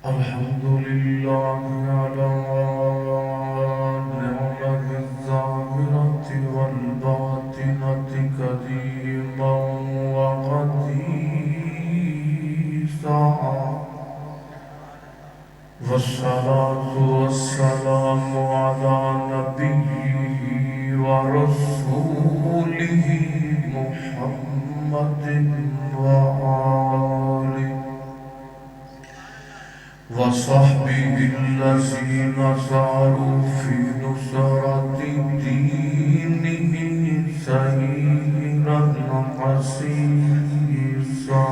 الحمد لله على نعمه الظاهرة والباطنة قديما وحديثا والصلاة والسلام على نبيه ورسوله محمد وآله وصحبه الذين ساروا في نصرة دينه سيرا حسيسا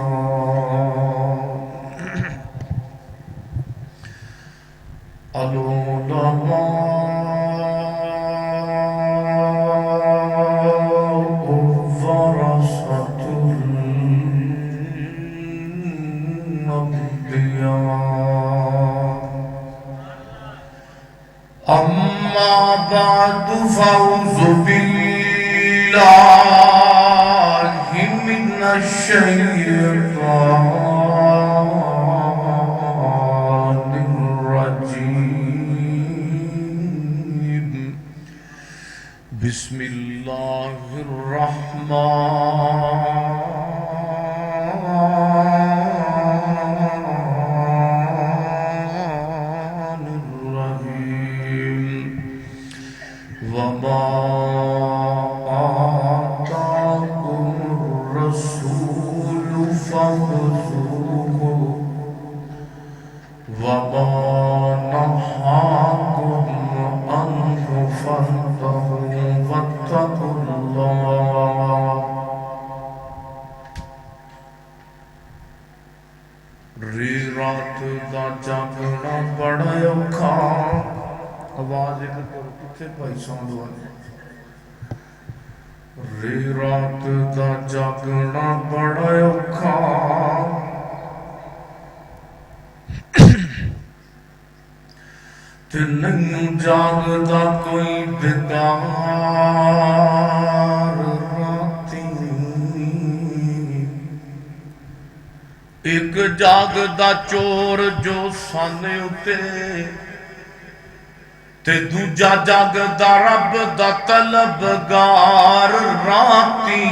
العلماء ورثة الأنبياء أما بعد فأعوذ بالله من الشيطان الرجيم بسم الله الرحمن الرحيم وما آتاكم الرسول فخذوه وما نهاكم عنه فانتهوا واتقوا الله ری رات دا جاگنا بڑا اوکھا آواز ایک کرو کتنے بھائی ساؤنڈ والے ری رات دا جاگنا بڑا اوکھا تے نہیں جاگدا کوئی بیدار راتی ایک جاگدا چور جو سانے اتے تے دوجا جاگدا رب دا طلبگار راتی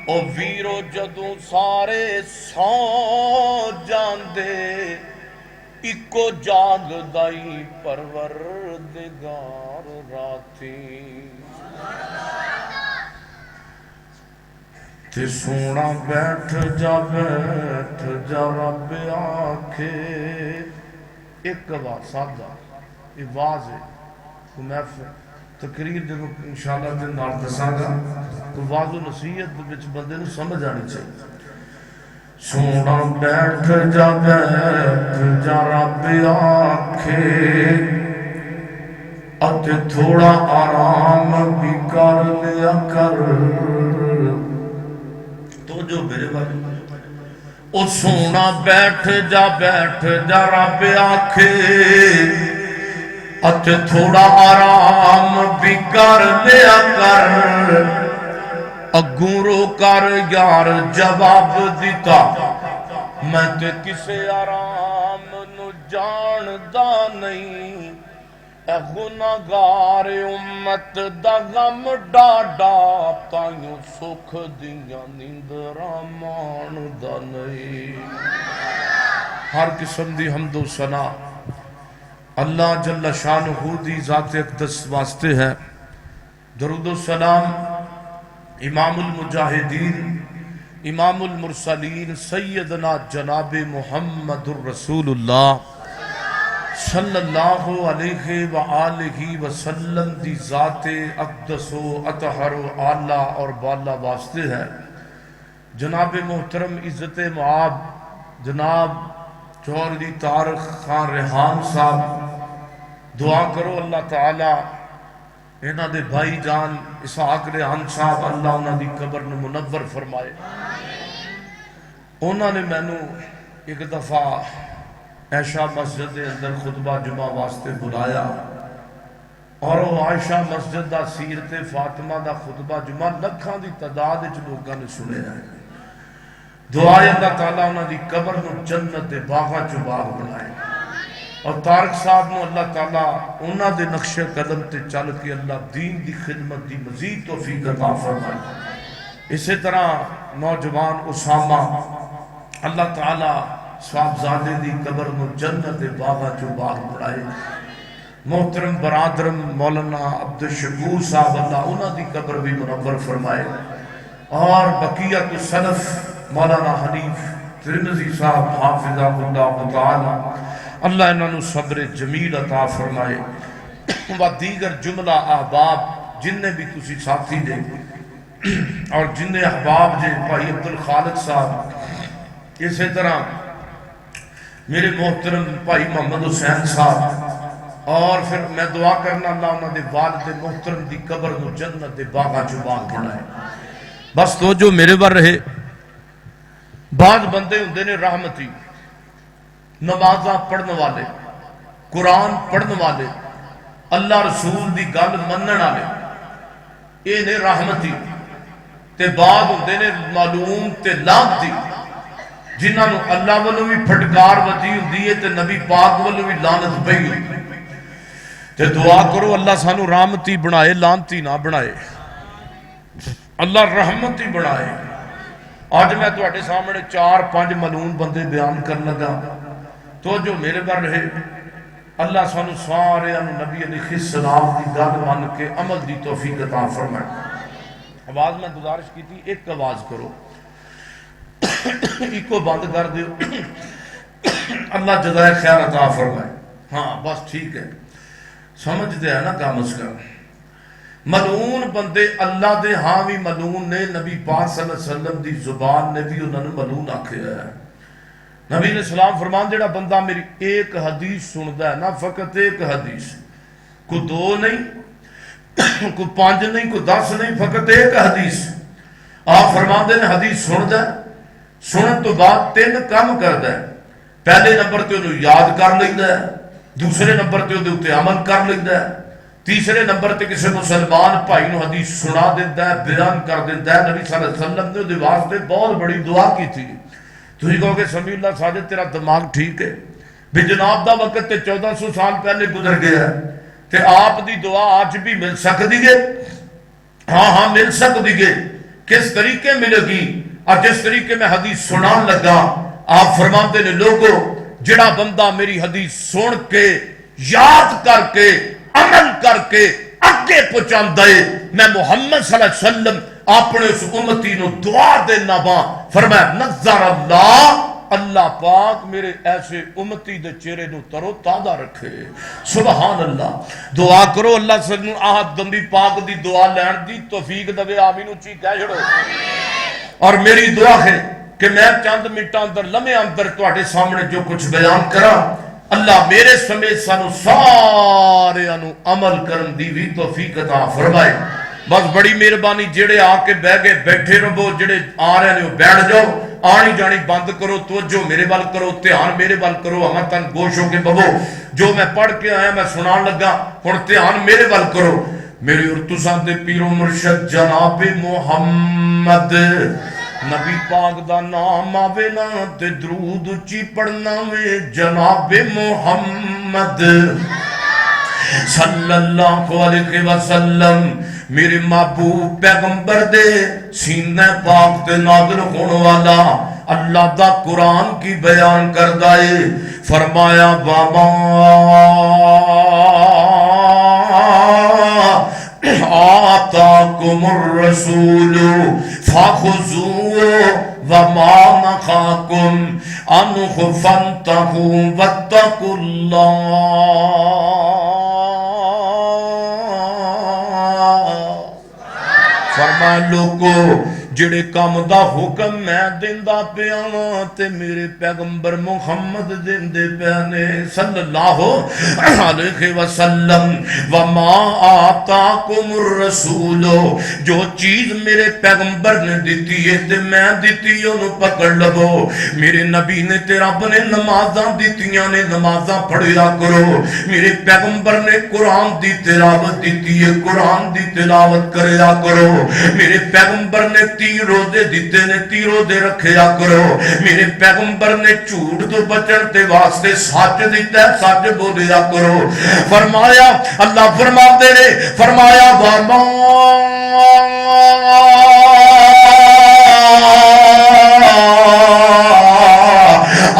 او ویرو جدوں سارے سو جاندے اکو جاگدائی پروردگار راتی تے سونا بیٹھ جا رب آکھے ایک آواز سادہ یہ واضح ہے تو محفل تقریر جب انشاءاللہ دن نال دساں گا تو واضح نصیحت وچ بندے نوں سمجھ آنی چاہیے سونا بیٹھ جا رب آکھے اتے تھوڑا آرام بھی کر لیا کر تو جو میرے بارے او سونا بیٹھ جا رب آکھے اتے تھوڑا آرام بھی کر لیا کر اگوں رو کر یار جواب دیتا میں تے کسے آرام نو جاندا نہیں اے گناہگار امت دا غم ڈاڈا تائیوں سکھ دیاں نیندراں ماندا نہیں ہر قسم دی حمد و ثنا اللہ جل شانہ دی ذات اقدس واسطے ہے درود و سلام امام المجاہدین امام المرسلین سیدنا جناب محمد الرسول اللہ صلی اللہ علیہ وآلہ وسلم دی ذات اقدس و اطہر و اعلیٰ اور بالا واسطے ہے جناب محترم عزت معاب جناب چودھری طارق خان ریحان صاحب دعا کرو اللہ تعالی انہاں دے بھائی جان اسحاق ریحان صاحب اللہ انہاں دی قبر نو منور فرمائے انہاں نے مینوں ایک دفعہ ایشا مسجد دے اندر خطبہ جمعہ واسطے بلایا اور وہ عائشہ مسجد دا سیرت فاطمہ دا خطبہ جمعہ لکھاں دی تعداد وچ لوگاں نے سنے ہے. دعا ہے اللہ تعالیٰ انہاں دی قبر نو جنت دے باغاں چوں باغ بنائے. اور طارق صاحب نو اللہ تعالیٰ انہاں دے نقش قدم تے چل کے اللہ دین دی خدمت دی مزید توفیق عطا فرمائے. اسی طرح نوجوان اسامہ اللہ تعالیٰ صاحبزادے دی قبر نو جنت دے باغاں چوں باغ بنائے. محترم برادرم مولانا عبدالشکور صاحب اللہ انہاں دی قبر بھی منور فرمائے. اور بقیت السلف مولانا حنیف ترمذی صاحب حافظہ اللہ تعالی اللہ انہاں نو صبر جمیل عطا فرمائے. و دیگر جملہ احباب جننے بھی تسی ساتھی دے اور جننے احباب جے بھائی عبدالخالق صاحب، اسی طرح میرے محترم بھائی محمد حسین صاحب، اور پھر میں دعا کرنا اللہ انہاں دے والد محترم دی قبر نو جنت دے باغاں چوں باغ بنائے. بس تو جو میرے بار رہے بعض بندے ہوندے نے رحمتی، نمازاں پڑھن والے، قرآن پڑھن والے، اللہ رسول دی گل منن والے، اے نے رحمتی. تے بعد ہوندے نے معلوم تے لعنتی جنہاں نو اللہ والوں بھی پھٹکار وجی ہوندی ہے تے نبی پاک والوں بھی لعنت پئی ہوندی. تے دعا کرو اللہ سانو رحمتی بنائے، لعنتی نہ بنائے، اللہ رحمتی بنائے. آج میں تواڈے سامنے 4-5 ملعون بندے بیان کر لگا تو جو میرے بار رہے اللہ سانو سارے نبی علیہ السلام کی گل مان کے عمل دی توفیق عطا فرمائے. آواز میں گزارش کی تھی ایک آواز کرو، ایک کو بند کر دیو، اللہ جزائے خیر عطا فرمائے. ہاں بس ٹھیک ہے، سمجھتے ہیں نا کام اس کا. ملعون بندے اللہ دے ہاں بھی ملعون نے، نبی پاک صلی اللہ علیہ وسلم دی زبان نے بھی انہوں نے ملعون آکھے ہے. نبی علیہ السلام فرمان جڑا بندہ میری ایک حدیث سندا ہے نا، فقط ایک حدیث، کو 2 نہیں، کو 5 نہیں، کو 10 نہیں، فقط ایک حدیث. آپ فرمان دے نے حدیث سندا ہے، سنن تو بعد 3 کام کردا ہے. پہلے نمبر تے انہوں یاد کر لیندا ہے، دوسرے نمبر تے اودے اوتے عمل کر لیندا ہے، تیسرے نمبر تے کسی مسلمان بھائی نو حدیث سنا دیتا ہے، بیان کر دیتا ہے. نبی صلی اللہ علیہ وسلم نے اودے واسطے بہت بڑی دعا کی تھی. تھی کہو کہ سمیع اللہ ساجد تیرا دماغ ٹھیک ہے بھی جناب دا وقت تے 1400 سال پہلے گزر گیا ہے تے آپ دی دعا آج بھی مل سکتی ہے. ہاں مل سکتی ہے. کس طریقے ملے گی؟ اور جس طریقے میں حدیث سنان لگا آپ فرماتے نے لوگوں جڑا بندہ میری حدیث سن کے یاد کر کے عمل کر کے اگے پہنچان دے، میں محمد صلی اللہ علیہ وسلم اپنے اس امتی نو دعا دینا با. فرمایا نظر اللہ پاک میرے ایسے امتی دے چہرے نو ترو تازہ رکھے. سبحان اللہ. دعا کرو اللہ سے آہد نبی پاک دی دعا لین دی توفیق دے. آمین اچھی کہہ چھڑو. اور میری دعا ہے کہ میں چند منٹاں اندر لمحے اندر تواڈے سامنے جو کچھ بیان کرا اللہ میرے سمیت سانو سارے انو عمل کرن دی بھی توفیق عطا فرمائے. بس بڑی مہربانی، جڑے آ کے بہ گئے بیٹھے رہو، جڑے آ رہے ہیں بیٹھ جاؤ، آنی جانی بند کرو، توجہ میرے بال کرو، دھیان میرے بال کرو، ہمیں تن گوش ہو کے ببو جو میں پڑھ کے آیا میں سنان لگا ہن دھیان میرے بال کرو. میری اور تساں دے پیر و مرشد جناب محمد نبی پاک دا نام آوے نا تے درود اچھی پڑھنا وے جناب محمد صلی اللہ علیہ وسلم. میرے محبوب پیغمبر دے سینہ پاک تے نازل ہونے والا اللہ دا قرآن کی بیان کردہ ہے. فرمایا وما آتاکم الرسول فخذوه وما نهاکم عنہ فانتہوا واتقوا اللہ. لوگو جڑے کام دا حکم میں دیندا پیا ہاں تے میرے پیغمبر محمد دیندے پیانے صلی اللہ علیہ وسلم وما آتاکم الرسول جو چیز میرے پیغمبر نے دیتی ہے تے میں دیتی انہوں پکڑ لگو میرے نبی نے تے رب نے نمازاں دیتیاں نے نمازاں پڑھیا کرو میرے پیغمبر نے قرآن دی تلاوت دیتی ہے قرآن دی تلاوت کریا کرو میرے پیغمبر نے 3 روزے دیتے نے 3 روزے رکھیا کرو میرے پیغمبر نے جھوٹ تو بچن تے واسطے سچ دیتا ہے سچ بولیا کرو فرمایا اللہ فرماتے نے فرمایا وما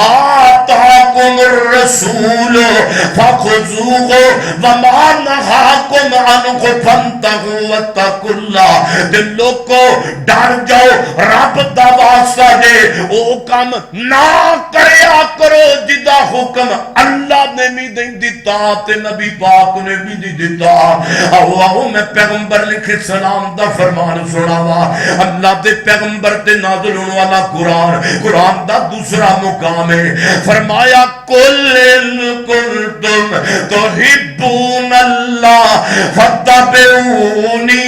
آتاکم الرسول فخذوه وما نهاکم عنہ فانتہوا واتقوا اللہ دل لوگو ڈر جاؤ رب دا واسطہ دے او کام نہ کریا کرو جدا حکم اللہ نے بھی نہیں دیتا تے نبی پاک نے بھی نہیں دیتا آؤ میں پیغمبر لکھے سلام دا فرمان سناوا اللہ دے پیغمبر تے نازل ہونے والا قرآن دا دوسرا مقام ہے فرمایا کل کنتم تحبون اللہ فاتبعونی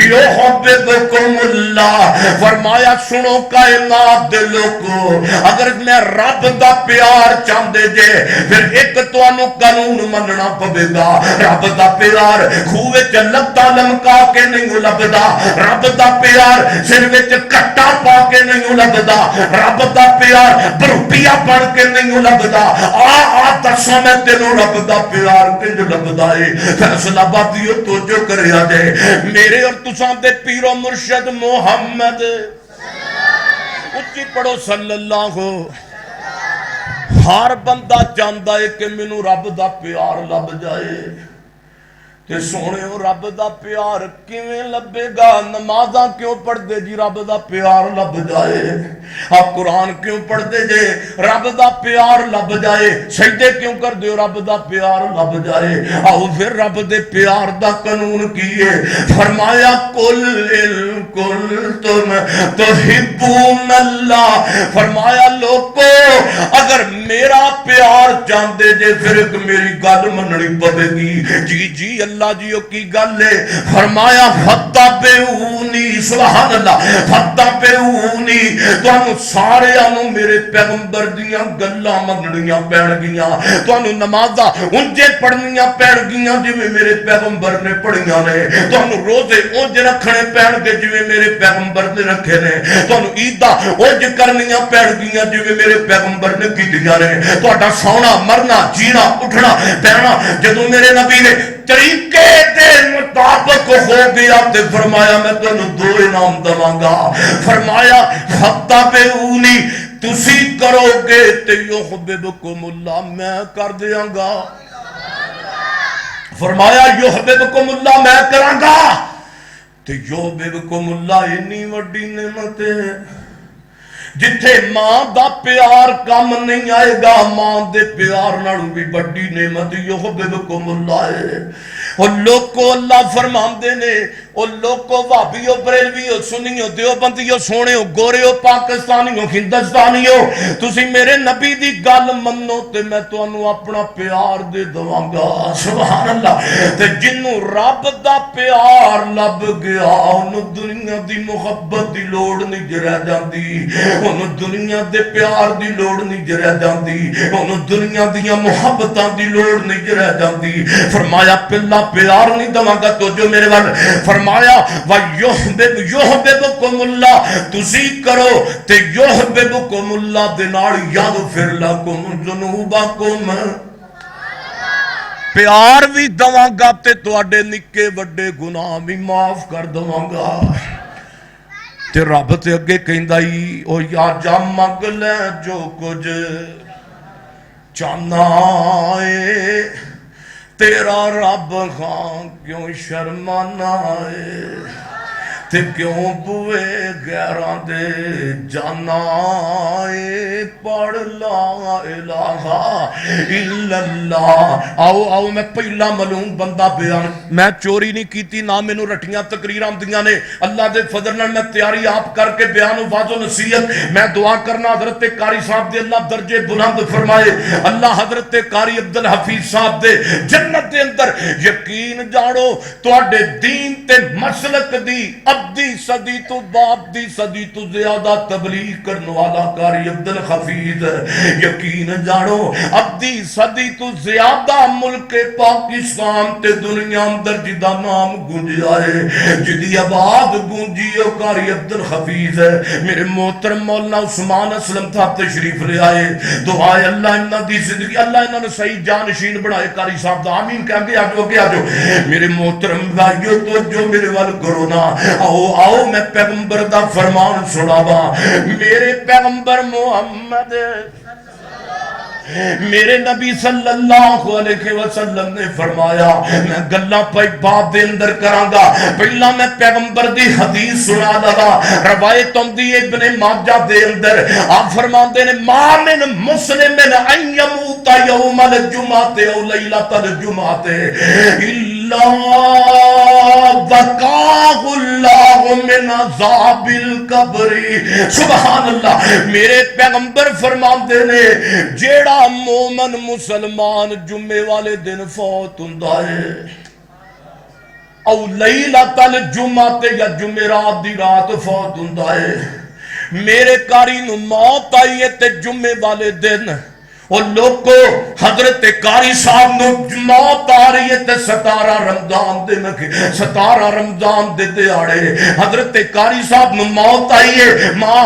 یحببکم اللہ فرمایا سنو کائنات دے لوگو اگر میں رب دا پیار چاندے جے پھر ایک توانو قانون مننا پوے گا رب دا پیار خوے چ لتا لمکا کے نہیں لبدا رب دا پیار سر وچ کٹا پا کے نہیں لبدا رب دا پیار بروپیا بن کے نہیں لبدا آ دسو میں تینوں رب دا پیار کنج لبدا ہے فیصلہ بادیو توجہ کریا جے میرے اور تساں دے پیر و مرشد محمد اچھی پڑھو صلی اللہ ہر بندہ چاہتا ہے کہ مینوں رب دا پیار لب جائے تے سونے رب دا پیار کیویں لبے گا نمازاں کیوں پڑھ دے جی رب دا پیار لب جائے آپ قرآن کیوں پڑھ دے جے رب دا پیار لب جائے سجدے کیوں کر دے رب دا پیار لب جائے آؤ پھر رب دے پیار دا قانون کیے فرمایا کل تم تحبون اللہ فرمایا لوگو اگر میرا پیار چاہتے جے پھر ایک میری گل مننی پوے گی جی اللہ جیو کی گل ہے فرمایا فتبعونی سبحان اللہ فتبعونی تانوں سارے انو میرے پیغمبر دیاں گلاں مننیاں پین گیاں تانوں نمازاں انجے پڑھنیاں پین گیاں جویں میرے پیغمبر نے پڑھیاں نے تانوں روزے انج رکھنے پین گے جویں میرے پیغمبر نے رکھے نے تانوں عیداں انج کرنیاں پین گیاں جویں میرے پیغمبر نے کیتیاں نے تہاڈا سونا مرنا جینا اٹھنا بیٹھنا جدوں میرے نبی نے طریقے دے مطابق ہو گیا تے فرمایا میں تنوں 2 انعام دواں گا فرمایا فتبعونی تسی کرو گے تے یحببکم اللہ میں کر دیاں گا فرمایا یحببکم اللہ میں کراں گا تے یحببکم اللہ اتنی وڈی نعمت ہے جتھے ماں دا پیار کم نہیں آئے گا ماں دے پیار نالوں بھی بڑی نعمت یحببکم اللہ ہے اور لوگ کو اللہ فرماندے نے اور لوگ کو وابیو بریلویو سنیو دیوبندیو سونیو گوریو پاکستانیو ہندوستانیو تسی میرے نبی دی گل منو تے میں تو انو اپنا پیار دے دواں گا سبحان اللہ تے جنوں رب دا پیار لب گیا انہوں دنیا دی محبت دی لوڑ نہیں جرہ جاندی انہوں دنیا دے پیار دی لوڑ نہیں جرہ جاندی انہوں دنیا دیا محبتاں دی لوڑ نہیں جرہ جاندی فرمایا پلا پیار نہیں دواں گا تو جو میرے وال فرمایا وَيُحْبِبُكُمُ اللَّهُ تُسی کرو تے يُحْبِبُكُمُ اللَّهُ دنار يَغْفِرْ لَكُمْ ذُنُوبَكُمْ پیار بھی دواں گا تے تواڈے نکے وڈے گناہ بھی معاف کر دواں گا تے رب تے اگے کہندا ای او یا جا منگ لے جو کچھ چاہنا ہے تیرا رب خان کیوں شرمانا ہے تے کیوں بوئے غیراں دے جانا اے پڑھ لا الہ الا اللہ۔ آؤ میں پہلا معلوم بندہ بیان، میں چوری نہیں کیتی نہ مینوں رٹیاں تقریراں دیاں نے، اللہ دے فضل نال میں تیاری آپ کر کے بیان و واضح و نصیحت میں دعا کرنا حضرت قاری صاحب دے اللہ درجے بلند فرمائے، اللہ حضرت قاری عبدالحفیظ صاحب دے جنت دے اندر یقین جانو تواڈے دین تے مسلک دی ابدی صدی تو باپ دی صدی تو زیادہ تبلیغ کرنے والا قاری عبدالحفیظ، یقین جانو ابدی صدی تو زیادہ ملک پاکستان تے دنیا اندر جدا نام گونجیا ہے، جدی آباد گونجی ہے قاری عبدالحفیظ ہے۔ میرے محترم مولانا عثمان اسلم صاحب تشریف لے آئے، دعائے اللہ انہاں دی زندگی اللہ انہاں نے صحیح جانشین بنائے، قاری صاحب دا آمین کہہ کے آجو میرے محترم بھائیو تو جو میرے وال کرو نا، آؤ میں پیغمبر دا فرمان سناوا، میرے پیغمبر محمد میرے نبی صلی اللہ علیہ وسلم نے فرمایا، میں گلاں پائی باب دے اندر کراں گا، پہلا میں پیغمبر دی حدیث سنا لگا، روایت دی ابن ماجہ دے اندر آپ فرماندے نے ما من مسلم ان یموت یوم الجمعۃ او لیلۃ الجمعۃ الا وقاہ اللہ من عذاب القبر۔ سبحان اللہ، میرے پیغمبر فرماندے نے جیڑا مومن مسلمان جمعے والے دن فوت ہوندا ہے او لیلۃ الجمعۃ یا جمعرات دی رات فوت ہوندا ہے، میرے قاری نو موت آئی ہے تے جمعے والے دن اور لوگو حضرت قاری صاحب نو موت آ رہی ہے تے 17 رمضان دے میں 17 رمضان دے دیاڑے حضرت قاری صاحب نو موت آئی ہے، ماں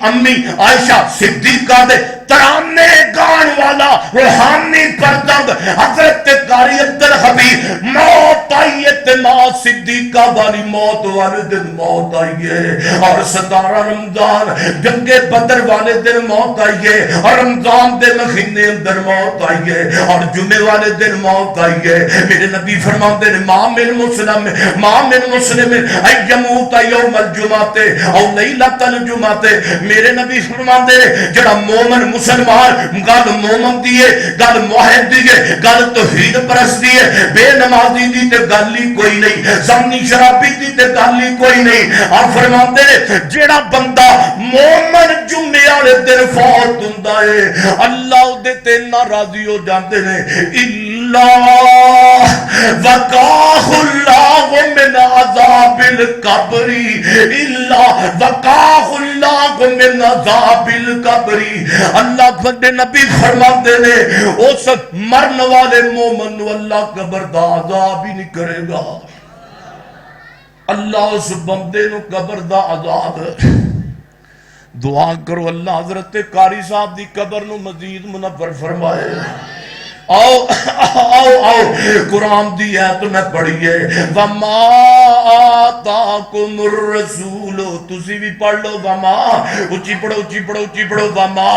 امی عائشہ صدیقہ دے ترانے گان والا روحانی پردند حضرت قاری عبدالحفیظ موت آئی ہے تے ماں صدیقہ والی موت والے دن موت آئی ہے، اور 17 رمضان جنگ بدر والے دن موت آئی ہے، اور رمضان دے مہینے اندر موت آئی ہے، اور جمعے والے دن موت آئی ہے۔ میرے نبی فرماتے ہیں ما من مسلم ان یموت یوم الجمعۃ او لیلۃ الجمعۃ، میرے نبی فرماتے ہیں جڑا مومن مسلمان گل مومن دی ہے، گل موحد دی ہے، گل توحید پرست دی ہے، بے نمازی دی تے گل ہی کوئی نہیں، زانی شرابی دی تے گل ہی کوئی نہیں۔ آپ فرماتے ہیں جڑا بندہ مومن جمعے والے دن فوت ہوندا ہے اللہ دے تے ناراضی ہو جاندے نے، اللہ وقاہ اللہ من عذاب القبر، اللہ وقاہ اللہ من عذاب القبر۔ اللہ کے نبی فرماتے نے اس مرن والے مومن نو اللہ قبر دا عذاب ہی نہیں کرے گا، اللہ اس بندے نو قبر دا عذاب دعا کرو اللہ حضرت قاری صاحب دی قبر نو مزید منور فرمائے۔ آؤ قرآن دی آیت میں پڑھیے وما آتاکم الرسول، تسی بھی پڑھ لو وما، اچھی پڑھو وما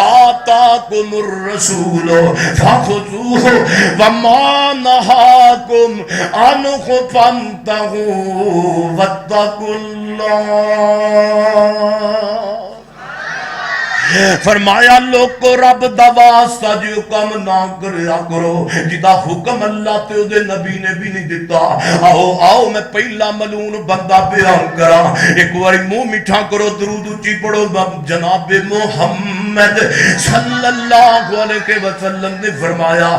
آتاکم الرسول فخذوہ وما نہاکم عنہ فانتہوا واتقوا اللہ۔ فرمایا لوگو رب دا واسطہ جو حکم نہ کریا کرو جدا حکم اللہ تے او دے نبی نے بھی نہیں دیتا۔ آؤ میں پہلا ملون بندہ بیان کرا، ایک باری منہ میٹھا کرو درود اونچی پڑھو جناب محمد صلی اللہ علیہ وسلم نے فرمایا،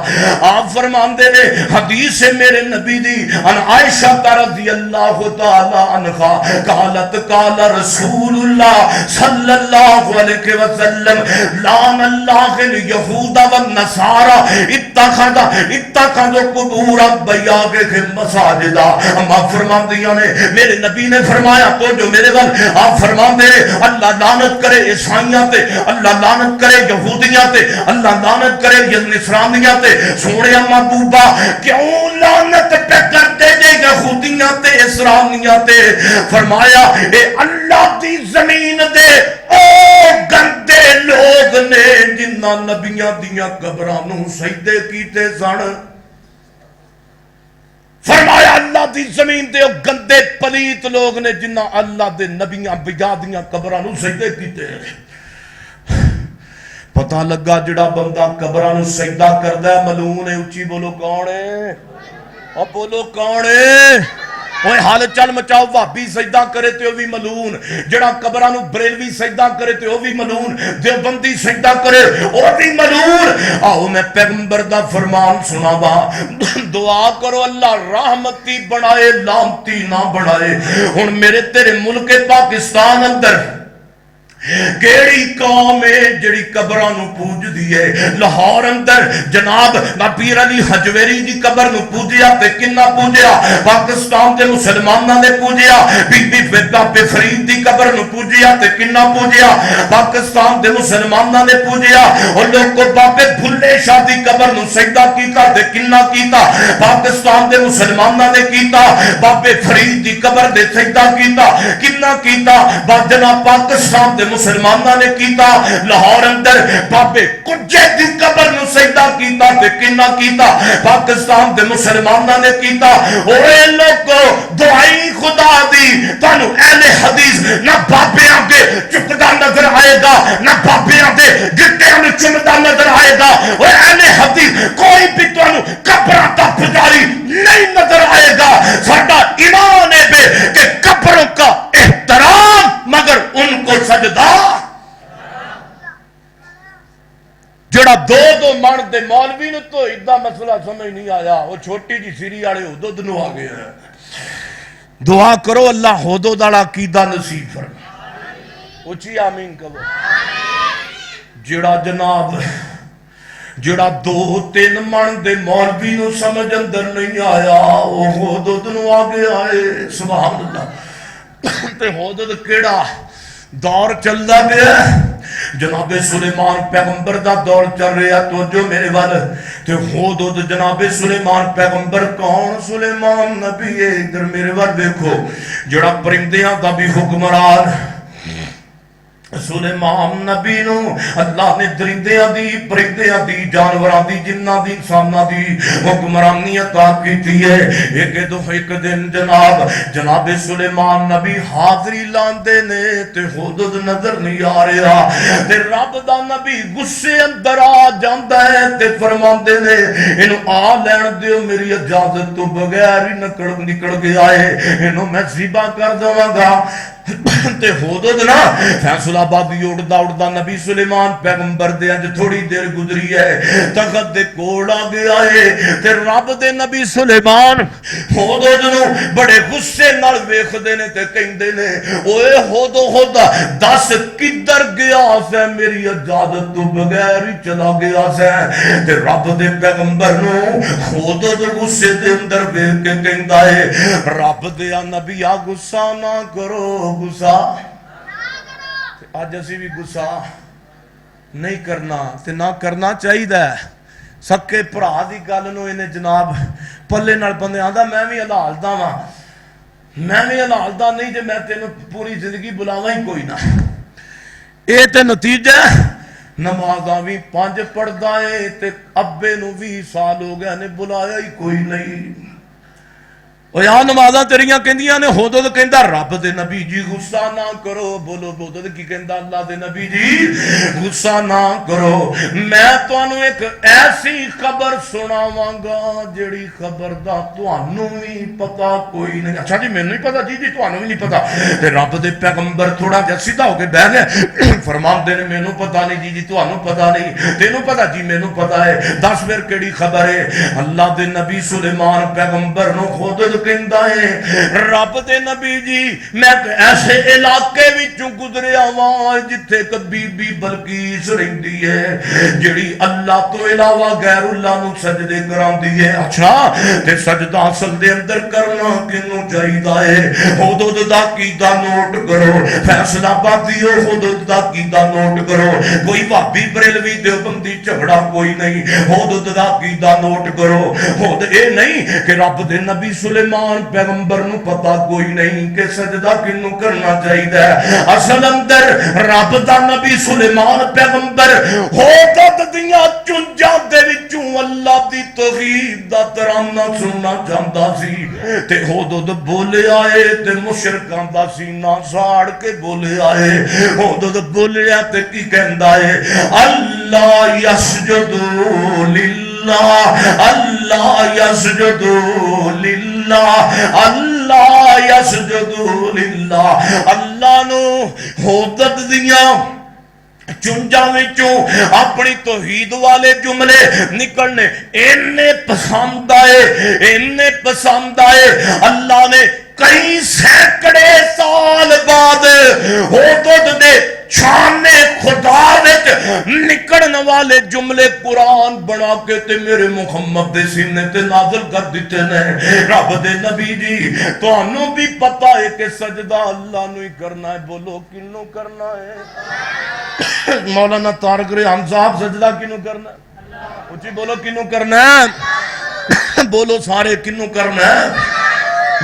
آپ فرماندے نے حدیث میرے نبی دی ان عائشہ رضی اللہ تعالی عنہا قالت قال رسول اللہ صلی اللہ علیہ وسلم لعن اللہ الیہود والنصارى اتخذوا قبور انبیائہم مساجدا۔ آپ فرماندیاں نے میرے نبی نے فرمایا تو جو میرے ول آپ فرماندے اللہ لعنت کرے عیسائیاں تے، اللہ لعنت کرے یہودیاں تے، اللہ لعنت کرے نصرانیاں تے۔ سونے محبوبہ کیوں لعنت پہ کرتے جے یہودیاں تے اسرائیلیاں تے؟ فرمایا اے اللہ دی زمین دے او گندے لوگ نے جنہ نبیاں دیاں قبراں نوں سجدے کیتے سن۔ فرمایا اللہ دی زمین دے گندے پلیت لوگ نے جنہ اللہ دے نبیاں انبیاء دیاں قبراں نو سجدے کیتے ہیں۔ پتہ لگا جڑا بندہ قبراں نو سجدہ کردا ہے ملعون ہے۔ اچھی بولو کون ہے؟ اور بولو کون ہے؟ اوے حال چل مچاؤ، وہابی سجدہ کرے تے وہ بھی ملعون، جڑا قبراں نو بریلوی سجدہ کرے تے وہ بھی ملعون، دیوبندی سجدہ کرے وہ بھی ملعون۔ آؤ میں پیغمبر دا فرمان سناوا، دعا کرو اللہ رحمتی بنائے لعنتی نہ بنائے۔ ہن میرے تیرے ملک پاکستان اندر کیڑی قوم ہے جڑی قبراں نو پوج دی ہے؟ لاہور اندر جناب پیر علی حجویری دی قبر نو پوجیا تے کنا پوجیا؟ پاکستان دے مسلماناں نے پوجیا۔ بی بی بابے فرید دی قبر نو پوجیا تے کنا پوجیا؟ پاکستان دے مسلماناں نے پوجیا۔ اور لوگ کو بابے بھلے شاہ دی قبر نو سجدہ کیتا تے کنا کیتا؟ پاکستان دے مسلماناں نے کیتا۔ بابے فرید دی قبر دے سجدہ کیتا کنا کیتا؟ جناب پاکستان دے مسلمانہ نے کیتا۔ لاہور اندر بابے کجے دی قبر نو سجدہ کیتا تے کنا کیتا؟ پاکستان دے مسلمانہ نے کیتا۔ اوے لوگو دعائی خدا دی تانو اہل حدیث نہ بابے آگے چکدا نظر آئے گا، نہ بابے آگے گٹے میں چمدا نظر آئے گا۔ اوے اہل حدیث کوئی بھی تانو قبراں دا پجاری نہیں نظر آئے گا۔ ساڈا ایمان ہے بے کہ قبروں کا احترام مگر ان کو سجدہ۔ جڑا دو من دے مولوی نو تو ادھا مسئلہ سمجھ نہیں آیا، وہ چھوٹی جی سیری آڑے حدود نو آگے ہے۔ دعا کرو اللہ حدود آڑا عقیدہ نصیب فرما، اچھی آمین کہو۔ جڑا جناب جڑا دو تین من دے مولوی نو سمجھ اندر نہیں آیا، وہ حدود نو آگے آئے۔ سبحان اللہ۔ تے حدود کیڑا دور چل دا گیا؟ جناب سلیمان پیغمبر دا دور چل رہا تو جو میرے والے تے حدود جناب سلیمان پیغمبر کون؟ سلیمان نبی ہے۔ ادھر میرے والے دیکھو جڑا پرندیاں دا بھی حکمران سلیمان نبی نو اللہ نے درندیاں دی پرندیاں دی جانوراں دی جنہ دی انساناں دی حکمرانی عطا کیتی ہے۔ ایک دن جناب سلیمان نبی حاضری لاندے نے تے حدود نظر نہیں آ رہا تے رب دا نبی غصے اندر آ جاندا ہے تے فرماندے نے اینو آ لین دیو، میری اجازت تو بغیر ہی نکل گیا ہے، اینو میں ذبح کر دواں گا۔ تے حدود نا فیصلہ آبادی اڑدا نبی سلیمان پیغمبر دے انج تھوڑی دیر گزری ہے، تخت دے کوڑ آ گیا ہے تے رب دے نبی سلیمان حدود نو بڑے غصے نال ویکھدے نے تے کہندے نے اوئے حدود دس کدھر گیا سے؟ میری اجازت تو بغیر ہی چلا گیا سے۔ تے رب دے پیغمبر نو حدود غصے دے اندر ویکھ کے کہندا ہے رب دے نبی آ غصہ نہ کرو، غصہ آج اسی بھی غصہ نہیں کرنا تے نہ کرنا چاہیے دا ہے۔ سکے پرا دی گل نو انہیں جناب پلے نال بندے آندا میں بھی حلال دا واں، میں بھی حلال دا نہیں جے میں تینوں پوری زندگی بلاواں ہی کوئی نہ۔ اے تے نتیجہ نمازاں بھی 5 پڑھدا ہے تے ابے نو 20 سال ہو گئے نے بلایا ہی کوئی نہیں۔ اور یہاں نمازاں تیریاں کہندیاں نے حدود کہندا رب دے نبی جی غصہ نہ کرو، بولو حدود کی کہندا اللہ دے نبی جی غصہ نہ کرو، میں تانوں ایک ایسی خبر سناواں گا جڑی خبر دا تانوں بھی پتہ کوئی نہیں۔ اچھا جی مینوں نہیں پتہ، جی جی تانوں بھی نہیں پتہ۔ تے رب دے پیغمبر تھوڑا جہا سیدھا ہو کے بیٹھ گئے، فرماندے نے مینوں پتہ نہیں، جی جی تانوں پتہ نہیں، تینوں پتہ؟ جی مینوں پتہ ہے۔ دس پھر کیڑی خبر ہے؟ اللہ دے نبی سلیمان پیغمبر نو حدود کہندا ہے رب دے نبی جی میں ایسے علاقے وچوں گزریا واں جتھے ایک بی بی بلقیس رہندی ہے جڑی اللہ تو علاوہ غیر اللہ نو سجدے کراندی ہے۔ اچھا تے سجدہ اصل دے اندر کرنا کینوں چاہیدا ہے؟ حدود دا عقیدہ نوٹ کرو، فیصلہ آبادی حدود دا عقیدہ نوٹ کرو، کوئی وہابی بریلوی دیوبندی جھگڑا کوئی نہیں، حدود دا عقیدہ نوٹ کرو۔ حدود اے نہیں کہ رب دے نبی سلیمان سلیمان پیغمبر نو پتا کوئی نہیں کہ سجدہ کنو کرنا چاہیے. اصل اندر رب دا نبی سلیمان پیغمبر ہوتا دیاں چنجاں دے وچوں اللہ دی توحید دا ترانہ سننا چاہتا سی تے ہودد بولے آئے تے مشرکاں دا سینہ ساڑ کے بولے آئے. ہودد بولے آئے تے کی کہندا ہے اللہ یسجدو للہ اللہ یسجدو للہ اللہ یسجدو للہ. اللہ نو ہودد دیاں چنجاں وچوں اپنی توحید والے جملے نکلنے اینے پسند آئے اللہ نے کئی سینکڑے سال بعد ہودد دے شان خدا وچ نکلن والے جملے قرآن بنا کے تے میرے محمد دے سینے تے نازل کر دیتے نے. رب دے نبی جی تانوں بھی پتہ ہے کہ سجدہ اللہ نو ہی کرنا ہے. بولو کنوں کرنا ہے؟ مولانا طارق ریحان صاحب سجدہ کنوں کرنا ہے؟ اچھی بولو کنوں کرنا ہے؟ بولو سارے کنوں کرنا ہے؟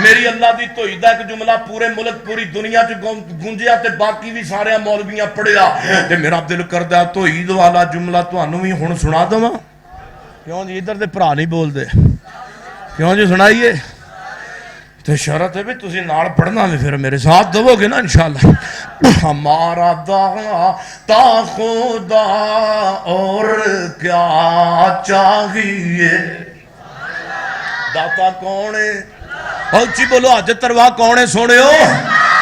میری اللہ دی توحید دا ایک جملہ پورے ملک پوری دنیا چ گونجیا تے باقی بھی سارے مولویاں پڑھیا تے میرا دل کردا توحید والا جملہ تانوں وی ہن سنا دواں. کیوں جی ادھر دے بھرا نہیں بول دے؟ کیوں جی سنائیے؟ تے شرط ہے بھی تسی نال پڑھنا وی پھر میرے ساتھ دو گے نا انشاءاللہ. ہمارا داتا خدا اور کیا چاہیے. داتا کون ہے؟ اچھی بولو حج تروا کون ہے سونے ہو؟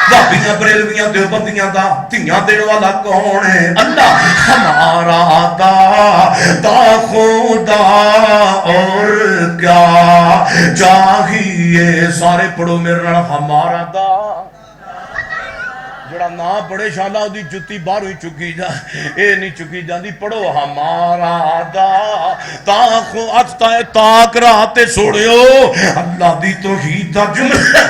بھابیاں بریلویاں دیوبندیاں دا تیاں دین والا کون ہے؟ اللہ. ہمارا داتا خدا اور کیا چاہیے. سارے پڑھو میرے نال ہمارا دا. جڑا نہ پڑھے شالا دی جتی باہر ہوئی چکی جا اے نہیں چکی جاندی. پڑھو ہمارا داتا خدا تاک راتے سوڑیو. اللہ دی توحید دا جملہ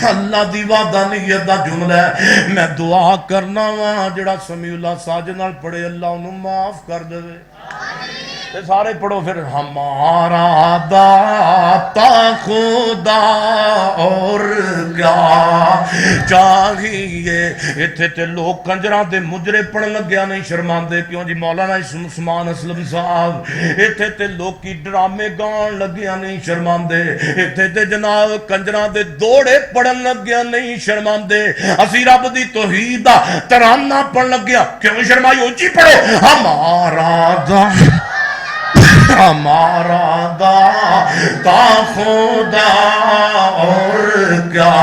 اللہ دی وعدہ نیت دا جملہ ہے. میں دعا کرنا وا جڑا سمیع اللہ ساجد نال پڑھے اللہ انہوں معاف کر دے. تے سارے پڑھو پھر ہمارا داتا خدا اور کیا چاہیے. ایتھے تے لوگ کنجراں دے مجرے پڑھن لگیا نہیں شرماندے. کیوں جی مولانا عثمان اسلم صاحب ایتھے تے لوگ کی ڈرامے گان لگیا نہیں شرماندے. ایتھے تے جناب کنجراں دے دوڑے پڑھن لگیا نہیں شرماندے. اسی رب دی توحید دا ترانہ پڑھن لگیا کیوں شرمائی؟ اونچی پڑھو ہمارا ہمارا داتا خدا اور کیا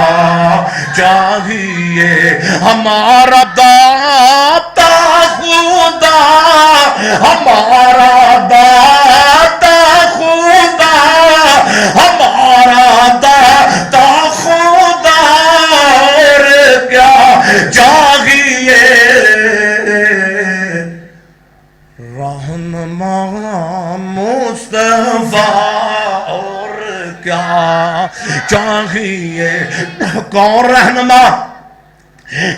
چاہیے. ہمارا داتا خدا ہمارا داتا خدا ہمارا داتا خدا اور کیا چاہیے. رہنما مصطفیٰ اور کیا چاہیے. کون رہنما؟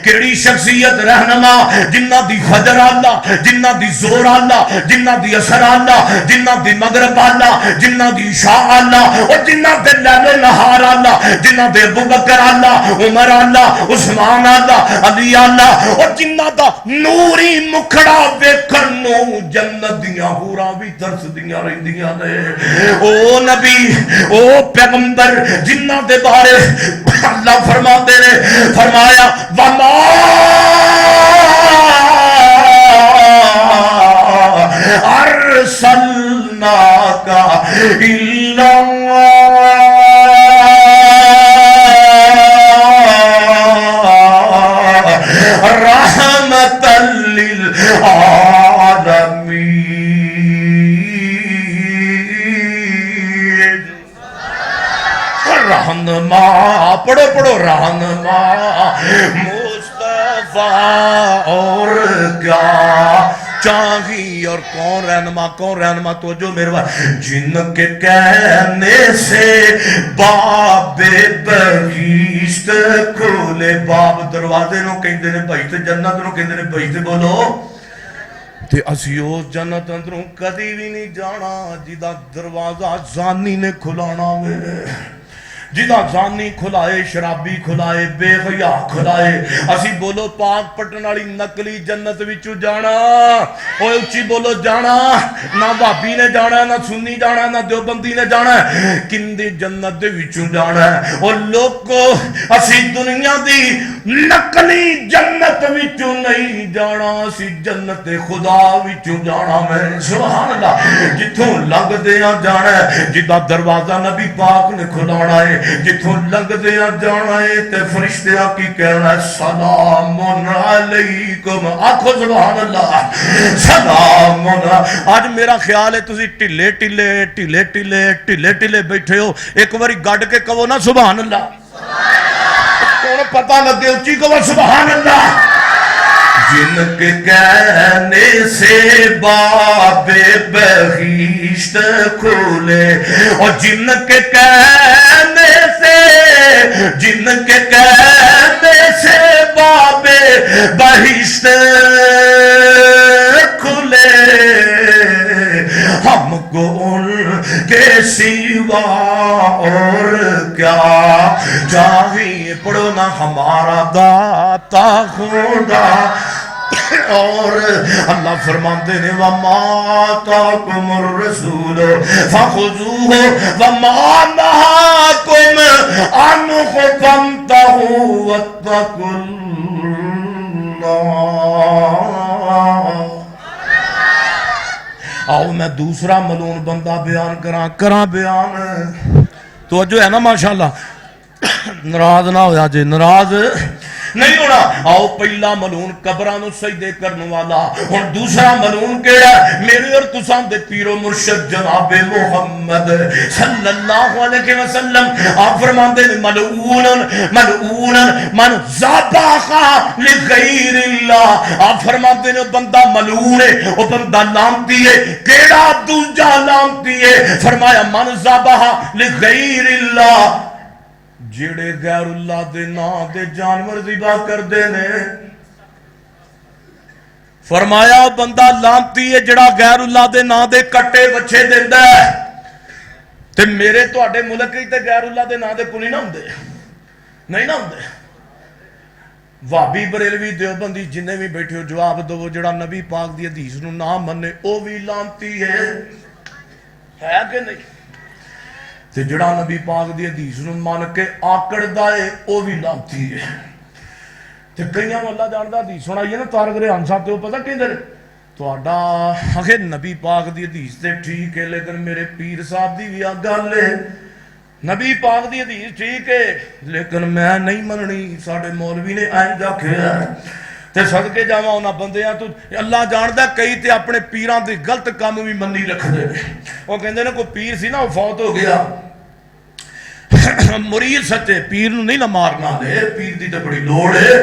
کیڑی شخصیت رہنما؟ جنہ دی فجر آلہ جنہ دی زور آلہ جنہ دی اثر آلہ جنہ دی مغرب آلہ جنہ دی عشاء آلہ اور جنہ دے لیل و نہار آلہ جنہ دے ابو بکر آلہ عمر آلہ عثمان آلہ علی آلہ اور جنہ دا نوری مکھڑا ویکھن نو جنت دیاں حوراں بھی ترس دیاں رہندیاں نے. او نبی او پیغمبر جنہ دے بارے اللہ فرماتے نے فرمایا وَمَا أَرْسَلْنَاكَ إِلَّا رَحْمَةً لِلْعَالَمِينَ. رہنما پڑھو رہنما مصطفیٰ اور کیا چاہیے. اور کون رہنما تو جو میرے بار جن کے کہنے سے باب بہشت کھولے. باب دروازے نو کہندے نے بھائی تے جنت نو کہندے نے بھائی تے بولو. تے اسی اس جنت اندروں کدی بھی نہیں جانا جدا دروازہ زانی نے کھلانا وے. جدا زانی کھلائے شرابی کھلائے بے حیا کھلائے اسی بولو پاک پٹن والی نقلی جنت وچوں جانا اوے اچھی بولو جانا نہ بھابی نے جانا نہ سنی جانا نہ دیوبندی نے جانا کندی جنت دے وچوں جانا او لوکو اسی دنیا دی نقلی جنت وچوں نہیں جانا اسی جنت خدا وچوں جانا میں سبحان اللہ جتھوں لنگ دیاں جانا ہے جدا دروازہ نبی پاک نے کھلانا ہے جتھوں لنگ دیاں جانا ہے تے فرشتیاں کی کہنا ہے سلام علیکم آکھو سبحان اللہ سلام آج میرا خیال ہے تسی ٹلے ٹلے ٹلے ٹلے ٹلے ٹلے بیٹھے ہو ایک باری گڈ کے کہو نا سبحان اللہ کون پتہ لگے اچھی کہو سبحان اللہ جن کے کہنے سے باب بہشت کھولے اور جن کے کہنے سے باب بہشت کھلے ہم کو ان کے سوا اور کیا چاہیے پڑھو نا ہمارا داتا خدا اور اللہ فرماتے ہیں وَمَا آتَاكُمُ الرَّسُولُ فَخُذُوهُ وَمَا نَهَاكُمْ عَنْهُ فَانْتَهُوا وَاتَّقُوا اللَّهَ آؤ میں دوسرا ملون بندہ بیان کراں بیان تو جو ہے نا ماشاءاللہ ناراض نہ ہویا جے ناراض نہیں ہونا آؤ پہلا ملون قبرانو سجدے کرنے والا اور دوسرا ملون کیڑا میرے اور تساں دے پیر و مرشد جناب محمد صلی اللہ علیہ وسلم آپ فرماندے ملعون من ذبح لغیر اللہ آپ فرماندے نے بندہ ملعون ہے وہ بندہ لعنتی ہے کیڑا دوجا لعنتی ہے فرمایا من ذبح لغیر اللہ جڑے غیر اللہ دے نام دے جانور ذبح کر دے نے فرمایا بندہ لعنتی ہے جڑا غیر اللہ دے نام دے کٹے بچے دیندا ہے تے میرے تواڈے ملک وچ تے غیر اللہ دے نام دے کوئی نہ ہوندے نہیں نہ ہوندے وہابی بریلوی دیوبندی جننے بھی بیٹھے ہو جواب دو جڑا نبی پاک دی حدیث نو نہ منے او بھی لعنتی ہے کہ نہیں تے جڑا نبی پاک دی حدیث نو مان کے آکڑ دائے او بھی لعنتی ہے تے کئیاں اللہ جاندا حدیث سنائیے نا طارق ریحان صاحب تے او پتہ کیندے تہاڈا اگے نبی پاک دی حدیث تے ٹھیک ہے لیکن میرے پیر صاحب دی بھی گل ہے نبی پاک دی حدیث ٹھیک ہے لیکن میں نہیں مننی ساڈے مولوی نے اینج آکھیا تے صدقے جاواں انہاں بندیاں تو اللہ جاندا کئی تے اپنے پیراں دے غلط کام بھی منی رکھدے نے او کہندے نے کوئی پیر سی نا فوت ہو گیا مرید سچے پیر نو نہیں نہ مارنا دے پیر دی تے بڑی لوڑ ہے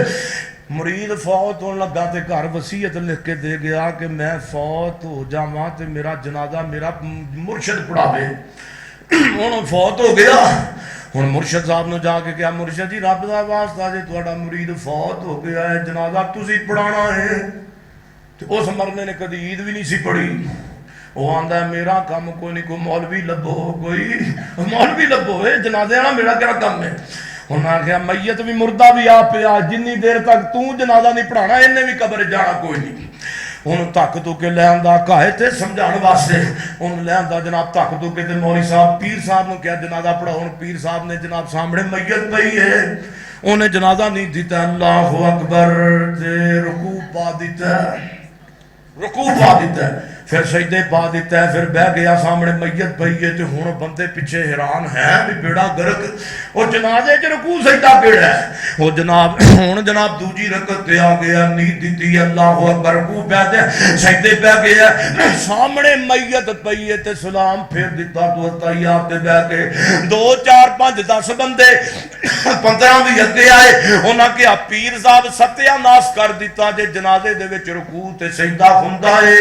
مرید فوت ہون لگا تے گھر وصیت لکھ کے دے گیا کہ میں فوت ہو جاواں تے میرا جنازہ میرا مرشد پڑھاوے ہن فوت ہو گیا ہن مرشد صاحب نو جا کے کہا مرشد جی رب دا واسطہ جے تہاڈا مرید فوت ہو گیا ہے جنازہ تسی پڑھانا ہے تے اس مرنے نے کدی عید بھی نہیں سی پڑھی وہ آندا ہے میرا کام کوئی نہیں کوئی مولوی لبو کوئی مولوی لبو ہے جنازے والا میرا کیا کام ہے انہوں نے کہا میت بھی مردہ بھی آپ پہ جنی دیر تک تو جنازہ نہیں پڑھانا انہیں بھی قبر جانا کوئی نہیں انہوں تک تو کے لے آندا کہے تھے سمجھان واسطے انہوں لے آندا جناب تک تو کے تے مولوی صاحب پیر صاحب نے کیا جنازہ پڑھا ہوں پیر صاحب نے جناب سامنے میت پئی ہے انہیں جنازہ نہیں دیتا اللہ اکبر تے رکوع پا دیتا ہے پھر سجدے پا دیتا ہے پھر بہ گیا سامنے میت پئی ہے تے ہن بندے پیچھے حیران ہیں بھی بیڑا گرک اور جنازے چ رکوع سجدہ کیڑا ہے وہ جناب ہن جناب دوجی رکعت تے آ گیا نیت دیتی اللہ اکبر رکوع پہ تے سجدے پہ گیا سامنے میت پئی ہے تے سلام پھیر دیتا تو تحیات تے بیٹھ کے 2 4 5 10 بندے 15 بھی اگے آئے انہاں کہا پیر صاحب ستیہ ناس کر دیتا جے جنازے دے وچ رکوع تے سجدہ ہوندا ہے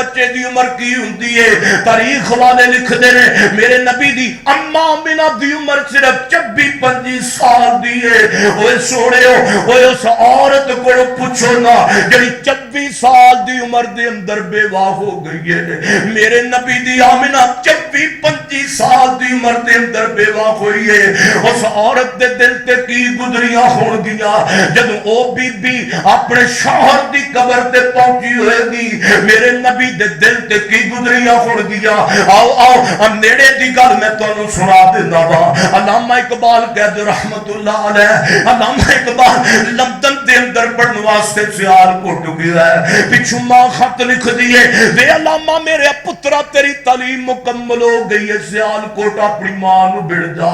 بچے دی عمر کی ہوندی ہے؟ تاریخ والے لکھ دے نے میرے نبی دی اما آمنہ دی عمر صرف 24-25 سال دی ہے۔ اوے سوڑے ہو اس عورت کو پوچھو نا جڑی 24 سال دی عمر دے اندر بیوہ ہو گئی ہے، میرے نبی دی آمنہ 24-25 سال دی عمر دے اندر بیوہ ہوئی ہے، اس عورت دے دل تے کی گزریاں ہون گیا جدوں او بی بی اپنے شوہر دی قبر تے پہنچی ہوئے گی، میرے نبی دے دل تے کی گزریاں ہون گیا۔ آؤ آؤ نیڑے دی گل میں تانوں سنا دینا وا۔ علامہ اقبال قید رحمت اللہ علیہ، علامہ اقبال لندن دے اندر پڑھن واسطے سیال کوٹ گیا ہے، پچھو ماں خط لکھ دیے وے علامہ میرے پترا تیری تعلیم مکمل ہو گئی ہے، سیال کوٹ اپنی ماں نو بڑھ جا۔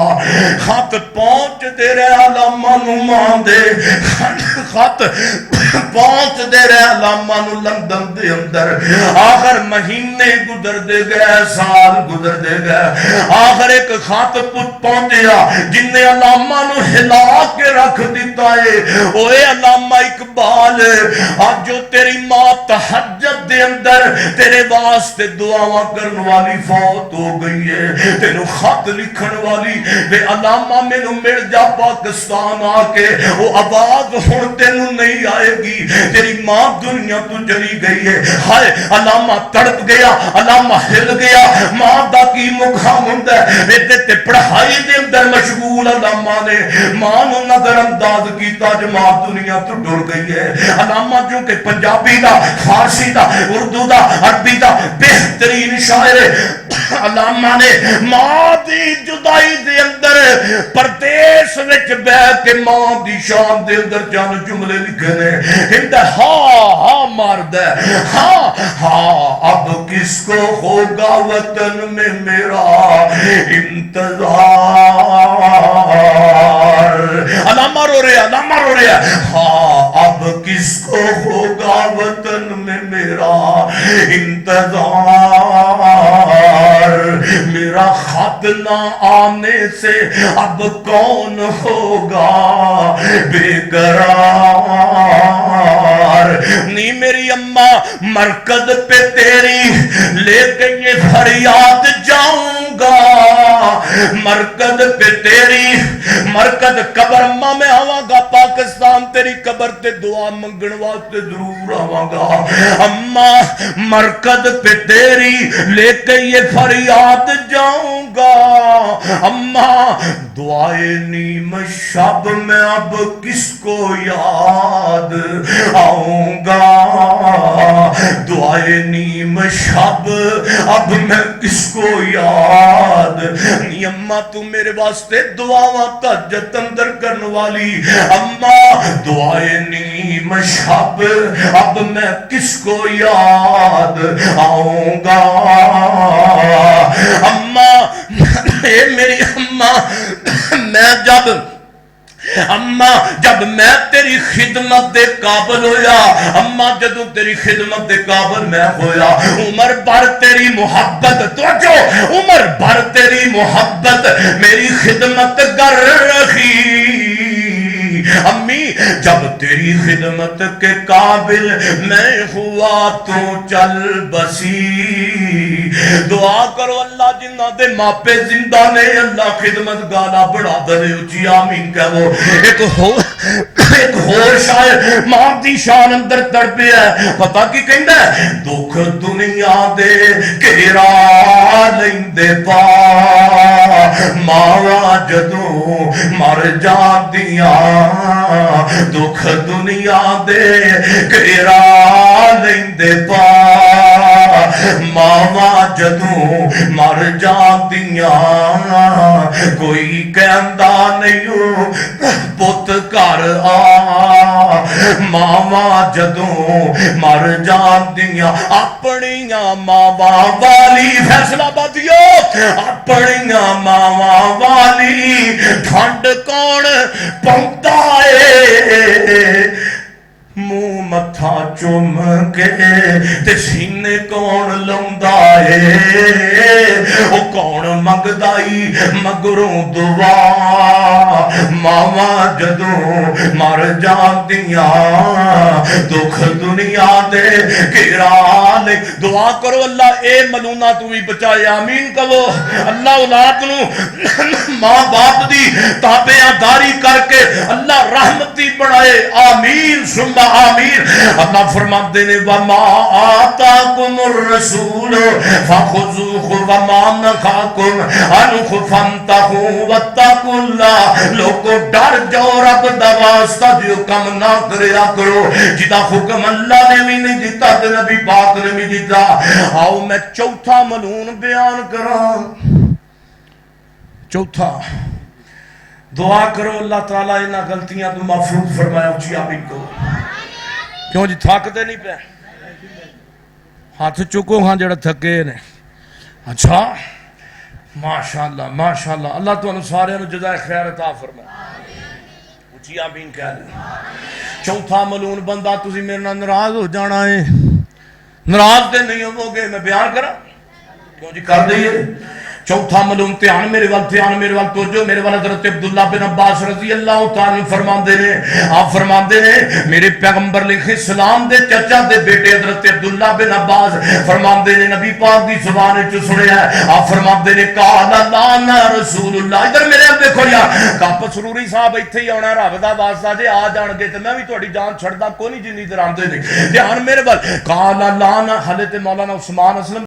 خط پہنچ دے رہے علامہ نو ماں دے، خط پہنچ دے رہے علامہ نو لندن دے اندر، آخر مہینے گزر دے گئے، سال گزر دے گئے، آخر ایک خط پہنچیا جن نے علامہ نو ہلا کے رکھ دیتا ہے۔ اوے علامہ اقبال آج جو تیری ماں تہجد دے اندر تیرے واسطے دعاواں کرن والی فوت ہو گئی ہے، تینو خط لکھن والی بے علامہ مینوں مل جا پاکستان آ کے، وہ آواز ہن تینوں نہیں آئے گی، تیری ماں دنیا تو چلی گئی ہے۔ ہائے علامہ تڑپ گیا، علامہ ہل گیا، ماں دا کی مقام ہوندا ہے، ایدے تے پڑھائی دے اندر مشغول علامہ نے ماں نو نظر انداز کیتا جو ماں دنیا تو ٹر گئی ہے۔ علامہ جو کہ پنجابی دا، فارسی دا، اردو دا، عربی دا بہترین شاعر علامہ نے ماں دی جدائی دے اندر پردیس وچ بیٹھ کے ماں دی شان دے اندر جان جملے لکھے نے، ہندا ہاں ہاں مارد ہے، ہاں ہاں اب کس کو ہوگا وطن میں میرا انتظار۔ علامہ رو رہے، علامہ رو رہے، ہاں اب کس کو ہوگا وطن میں میرا انتظار، میرا خط نہ آنے سے اب کون ہوگا بے قرار۔ نہیں میری اماں مرکز پہ تیری لے کے یہ فریاد جاؤں گا، مرکز پہ تیری، مرکز قبر اماں میں آواں گا، پاکستان تیری قبر تے دعا منگن واسطے ضرور آواں گا۔ اماں مرکز پہ تیری لے کے یہ فریاد جاؤں گا، اماں دعائے نیم شب میں اب کس کو یاد آؤں گا، دعائے نیم شب اب میں کس کو یاد، نی اماں تو میرے واسطے دعاواں تہجد اندر کرن والی، اماں دعائے نیم شب اب میں کس کو یاد آؤں گا۔ اماں اے میری اماں میں جب میں تیری خدمت دے قابل ہویا، اماں جدوں تیری خدمت دے قابل میں ہویا، عمر بھر تیری محبت، توجہ عمر بھر تیری محبت میری خدمت کر رہی، امی جب تیری خدمت کے قابل میں ہوا تو چل بسی۔ دعا کرو اللہ جنہ دے ماپے زندہ نے اللہ خدمت گانا بڑھا دے، اچھی آمین کہو۔ ایک ہور شاعر ماں دی شان اندر تڑپے ہے، پتہ کی کہندا ہے، دکھ دنیا دے گھیرا لیندے پا، ماواں جدوں مر جاندیاں، دکھ دنیا دے گھیرا لیندے پا، ماواں جدوں مر جاندیاں، کوئی کہندا نہیں پت گھر آ، ماواں جدوں مر جاندیاں، اپنیاں ماواں والی، فیصلہ بادیو اپنیاں ماواں والی ٹھنڈ کون پاوندا اے، منہ متھا چوم کے تے سینے کون لوندا ہے او کون منگدائی مگروں دعا ماواں جدوں مر جاندیاں دکھ دنیا دے گھیرا لے دعا کرو اللہ اے ملونا تو بھی بچائے آمین کہو اللہ اولاد نو ماں باپ دی تابعداری کر کے اللہ رحمتی بنائے آمین ثم آمین اللہ فرماتے نے وما آتاکم الرسول فخذوہ وما نہاکم عنہ فانتہوا واتقوا اللہ لوگو ڈر جاؤ رب دا واسطہ جو کم نہ کریا کرو جدا حکم اللہ نے بھی نہیں دیتا تے نبی پاک نے بھی دیتا آؤ میں چوتھا ملون بیان کراں چوتھا دعا کرو اللہ تعالیٰ انہاں غلطیاں تو محفوظ فرمایا اچھی آمین کو کیوں جی تھکتے نہیں پہ ہاتھ چکو ہاں جڑا تھکے نے اچھا ماشاءاللہ اللہ تو انہوں سارے انہوں جزائے خیر عطا فرمائے اچھی آمین کہہ لیں چوتھا ملون بندہ تسی میرے نال ناراض ہو جانا ہے ناراض تے نہیں ہو گے میں بیان کرا کیوں جی کر دئیے چوتھا ملون دھیان میرے وال توجہ میرے وال حضرت عبداللہ بن عباس رضی اللہ تعالی فرماندے نے آپ فرماندے نے میرے پیغمبر لکھے سلام دے چچا دے بیٹے حضرت عبداللہ بن عباس فرماندے نے نبی پاک دی زبان وچ سنیا آپ فرماندے نے قال لانا رسول اللہ ادھر میرے اب دیکھو یار کپ سروری صاحب ایتھے ہی آنا رب دا واسطہ جے آ جان گے تے میں بھی تہاڈی جان چھڑدا کوئی نہیں جنی در آندے نے دھیان میرے وال قال لانا حضرت مولانا عثمان اسلم